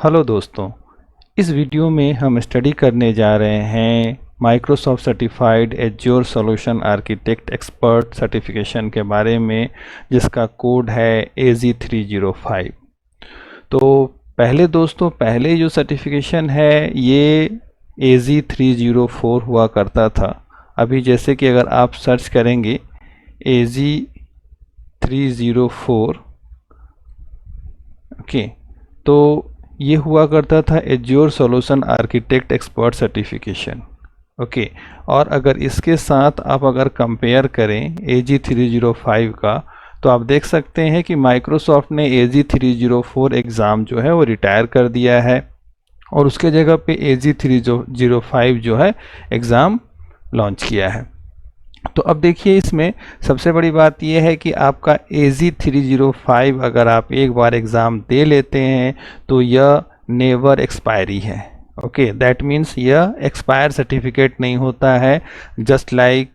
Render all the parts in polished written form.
Hello दोस्तों, इस video में हम स्टडी करने जा रहे हैं Microsoft certified azure solution architect expert certification के बारे में, जिसका कोड है AZ305। तो पहले जो सर्टिफिकेशन है ये AZ304 हुआ करता था। अभी जैसे कि अगर आप सर्च करेंगे AZ304, ओके, तो ये हुआ करता था azure solution architect expert certification. Okay, और अगर इसके साथ आप अगर कंपेयर करें AZ305 का, तो आप देख सकते हैं कि माइक्रोसॉफ्ट ने AZ304 एग्ज़ाम जो है वो रिटायर कर दिया है और उसके जगह पे AZ305 जो है एग्ज़ाम लॉन्च किया है। तो अब देखिए, इसमें सबसे बड़ी बात यह है कि आपका AZ305 अगर आप एक बार एग्ज़ाम दे लेते हैं तो यह नेवर एक्सपायरी है। ओके, दैट मीन्स यह एक्सपायर सर्टिफिकेट नहीं होता है, जस्ट लाइक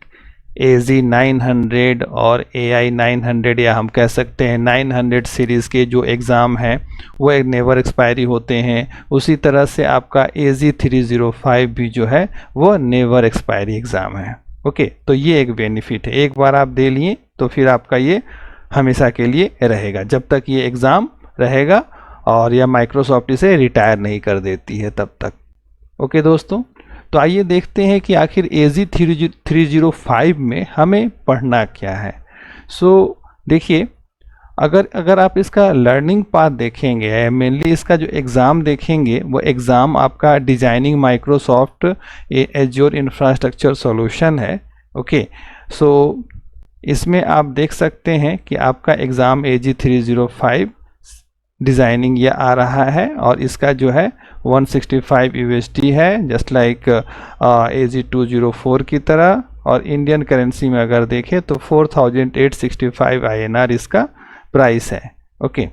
AZ900 और AI900, या हम कह सकते हैं 900 सीरीज़ के जो एग्ज़ाम हैं वो एक नेवर एक्सपायरी होते हैं। उसी तरह से आपका AZ305 भी जो है वो नेवर एक्सपायरी एग्ज़ाम है। ओके, तो ये एक बेनिफिट है, एक बार आप दे लिए तो फिर आपका ये हमेशा के लिए रहेगा, जब तक ये एग्ज़ाम रहेगा और यह माइक्रोसॉफ्ट इसे रिटायर नहीं कर देती है तब तक। ओके दोस्तों, तो आइए देखते हैं कि आखिर AZ305 में हमें पढ़ना क्या है। देखिए, अगर आप इसका लर्निंग पाथ देखेंगे, मेनली इसका जो एग्ज़ाम देखेंगे, वो एग्ज़ाम आपका designing Microsoft azure infrastructure solution है। ओके, इसमें आप देख सकते हैं कि आपका एग्ज़ाम AZ305 डिज़ाइनिंग ये आ रहा है और इसका जो है 165 USD है, जस्ट लाइक AZ204 की तरह, और इंडियन करेंसी में अगर देखें तो 4865 INR इसका प्राइस है। ओके,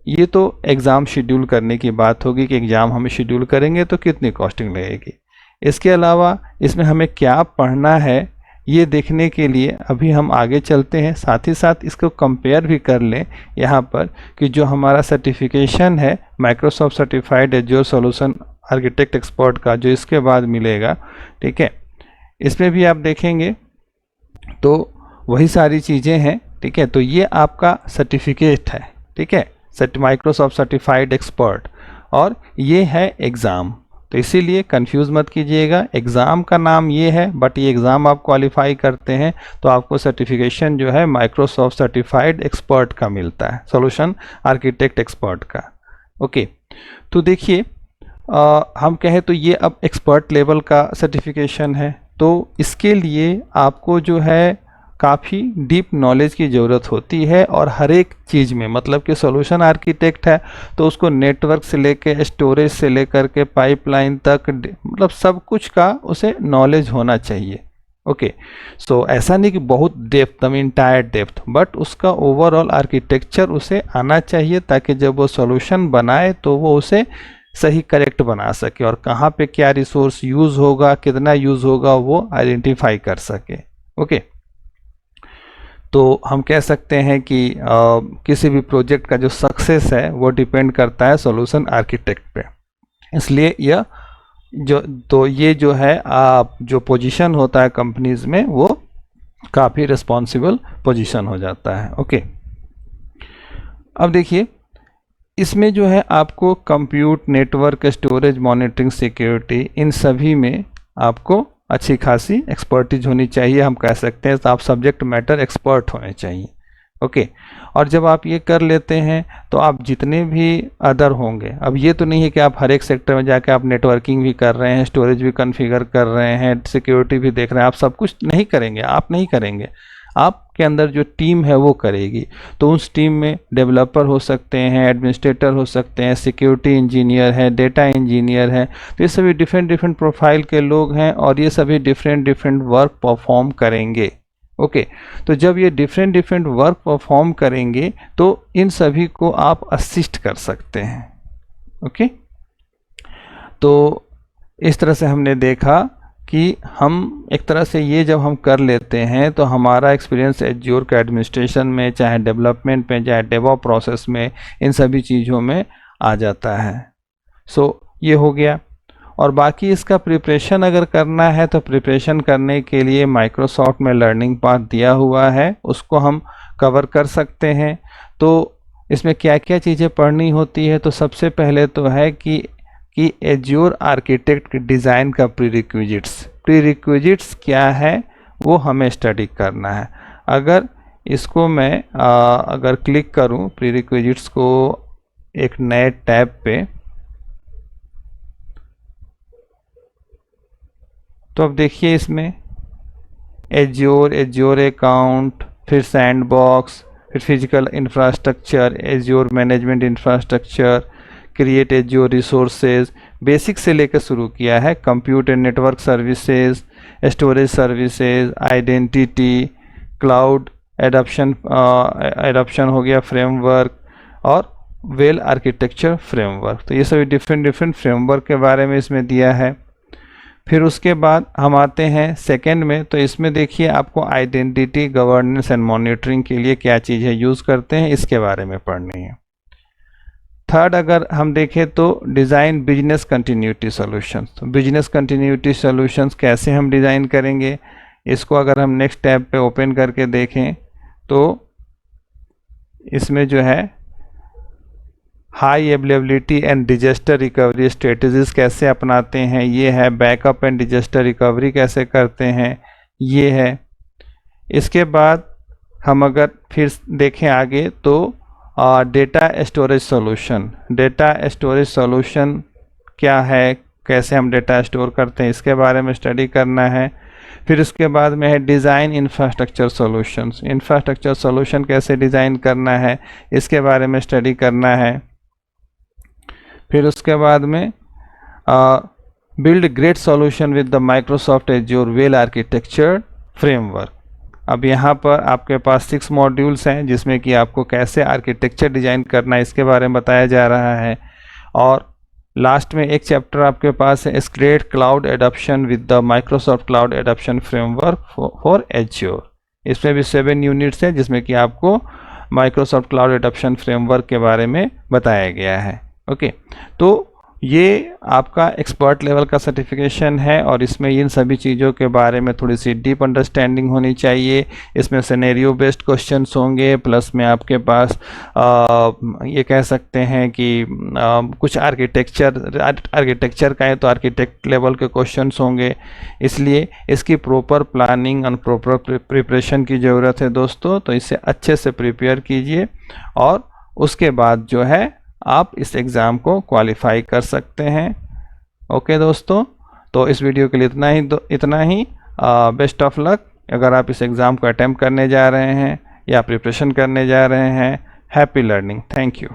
ये तो एग्ज़ाम शेड्यूल करने की बात होगी कि एग्ज़ाम हमें शेड्यूल करेंगे तो कितनी कॉस्टिंग लगेगी। इसके अलावा इसमें हमें क्या पढ़ना है ये देखने के लिए अभी हम आगे चलते हैं, साथ ही साथ इसको कंपेयर भी कर लें यहाँ पर कि जो हमारा सर्टिफिकेशन है Microsoft certified azure solution architect expert का, जो इसके बाद मिलेगा, ठीक है, इसमें भी आप देखेंगे तो वही सारी चीज़ें हैं। ठीक है, तो ये आपका सर्टिफिकेट है, ठीक है, माइक्रोसॉफ्ट सर्टिफाइड एक्सपर्ट, और ये है एग्ज़ाम। तो इसीलिए कंफ्यूज मत कीजिएगा, एग्ज़ाम का नाम ये है, बट ये एग्ज़ाम आप क्वालिफाई करते हैं तो आपको सर्टिफिकेशन जो है माइक्रोसॉफ्ट सर्टिफाइड एक्सपर्ट का मिलता है, सॉल्यूशन आर्किटेक्ट एक्सपर्ट का। ओके, तो देखिए, हम कहें तो ये अब एक्सपर्ट लेवल का सर्टिफिकेशन है, तो इसके लिए आपको जो है काफ़ी डीप नॉलेज की ज़रूरत होती है, और हर एक चीज़ में, मतलब कि सॉल्यूशन आर्किटेक्ट है तो उसको नेटवर्क से लेकर स्टोरेज से लेकर के पाइपलाइन तक, मतलब सब कुछ का उसे नॉलेज होना चाहिए। ओके, ऐसा नहीं कि बहुत डेप्थ, इंटायर डेप्थ, बट उसका ओवरऑल आर्किटेक्चर उसे आना चाहिए, ताकि जब वो सॉल्यूशन बनाए तो वो उसे सही करेक्ट बना सके, और कहाँ पे क्या रिसोर्स यूज़ होगा, कितना यूज़ होगा, वो आइडेंटिफाई कर सके। ओके, तो हम कह सकते हैं कि किसी भी प्रोजेक्ट का जो सक्सेस है वो डिपेंड करता है सॉल्यूशन आर्किटेक्ट पे। इसलिए ये जो है जो पोजीशन होता है कंपनीज में, वो काफ़ी रिस्पॉन्सिबल पोजीशन हो जाता है। ओके, अब देखिए, इसमें जो है आपको compute, network, storage, monitoring, security, इन सभी में आपको अच्छी खासी एक्सपर्टीज होनी चाहिए, हम कह सकते हैं, तो आप सब्जेक्ट मैटर एक्सपर्ट होने चाहिए। ओके, और जब आप ये कर लेते हैं तो आप जितने भी अदर होंगे, अब ये तो नहीं है कि आप हर एक सेक्टर में जाके आप नेटवर्किंग भी कर रहे हैं, स्टोरेज भी कॉन्फ़िगर कर रहे हैं, सिक्योरिटी भी देख रहे हैं, आप सब कुछ नहीं करेंगे, आप नहीं करेंगे, आपके अंदर जो टीम है वो करेगी। तो उस टीम में डेवलपर हो सकते हैं, एडमिनिस्ट्रेटर हो सकते हैं, सिक्योरिटी इंजीनियर है, डेटा इंजीनियर है, तो ये सभी डिफरेंट प्रोफाइल के लोग हैं, और ये सभी डिफरेंट वर्क परफॉर्म करेंगे। ओके, तो जब ये डिफरेंट वर्क परफॉर्म करेंगे तो इन सभी को आप असिस्ट कर सकते हैं। ओके, तो इस तरह से हमने देखा कि हम एक तरह से ये जब हम कर लेते हैं तो हमारा एक्सपीरियंस एज्योर का एडमिनिस्ट्रेशन में, चाहे डेवलपमेंट में, चाहे डेवऑप्स प्रोसेस में, इन सभी चीज़ों में आ जाता है। सो ये हो गया। और बाकी इसका प्रिपरेशन अगर करना है तो प्रिपरेशन करने के लिए माइक्रोसॉफ्ट में लर्निंग पाथ दिया हुआ है, उसको हम कवर कर सकते हैं। तो इसमें क्या क्या चीज़ें पढ़नी होती है, तो सबसे पहले तो है कि एज्योर आर्किटेक्ट डिज़ाइन का प्रीरिक्विजिट्स क्या है वो हमें स्टडी करना है। अगर इसको मैं अगर क्लिक करूं प्रीरिक्विजिट्स को एक नए टैब पे, तो अब देखिए इसमें एज्योर अकाउंट, फिर सैंडबॉक्स, फिर physical infrastructure, azure management infrastructure, create azure resources, basic से लेकर शुरू किया है। Computer network services, storage services, identity, cloud adoption हो गया, फ्रेमवर्क, और वेल आर्किटेक्चर फ्रेमवर्क। तो ये सभी डिफरेंट फ्रेमवर्क के बारे में इसमें दिया है। फिर उसके बाद हम आते हैं सेकंड में, तो इसमें देखिए आपको आइडेंटिटी गवर्नेंस एंड मॉनिटरिंग के लिए क्या चीज़ें यूज़ करते हैं इसके बारे में पढ़नी है। थर्ड अगर हम देखें तो डिज़ाइन बिजनेस कंटिन्यूटी सॉल्यूशंस। तो बिजनेस कंटिन्यूटी सॉल्यूशंस कैसे हम डिज़ाइन करेंगे, इसको अगर हम नेक्स्ट टैब पे ओपन करके देखें तो इसमें जो है high availability and disaster recovery strategies कैसे अपनाते हैं, ये है। बैकअप एंड डिजास्टर रिकवरी कैसे करते हैं, ये है। इसके बाद हम अगर फिर देखें आगे तो डेटा स्टोरेज सॉल्यूशन क्या है, कैसे हम डेटा स्टोर करते हैं, इसके बारे में स्टडी करना है। फिर उसके बाद में है डिज़ाइन इंफ्रास्ट्रक्चर सॉल्यूशन कैसे डिज़ाइन करना है, इसके बारे में स्टडी करना है। फिर उसके बाद में build great solution with the Microsoft azure well architecture framework. अब यहाँ पर आपके पास 6 मॉड्यूल्स हैं जिसमें कि आपको कैसे आर्किटेक्चर डिज़ाइन करना है इसके बारे में बताया जा रहा है। और लास्ट में एक चैप्टर आपके पास है create cloud adoption with the Microsoft cloud adoption framework for azure. इसमें भी 7 यूनिट्स हैं जिसमें कि आपको माइक्रोसॉफ्ट क्लाउड एडॉप्शन फ्रेमवर्क के बारे में बताया गया है। ओके, तो ये आपका एक्सपर्ट लेवल का सर्टिफिकेशन है और इसमें इन सभी चीज़ों के बारे में थोड़ी सी डीप अंडरस्टैंडिंग होनी चाहिए। इसमें सिनेरियो बेस्ड क्वेश्चंस होंगे, प्लस में आपके पास ये कह सकते हैं कि कुछ आर्किटेक्चर का है तो आर्किटेक्ट लेवल के क्वेश्चंस होंगे। इसलिए इसकी प्रॉपर प्लानिंग और प्रॉपर प्रिपरेशन की ज़रूरत है दोस्तों। तो इसे अच्छे से प्रिपेयर कीजिए और उसके बाद जो है आप इस एग्ज़ाम को क्वालिफाई कर सकते हैं। ओके दोस्तों, तो इस वीडियो के लिए इतना ही। बेस्ट ऑफ लक अगर आप इस एग्ज़ाम को अटेम्प्ट करने जा रहे हैं या प्रिपरेशन करने जा रहे हैं। Happy learning. Thank you.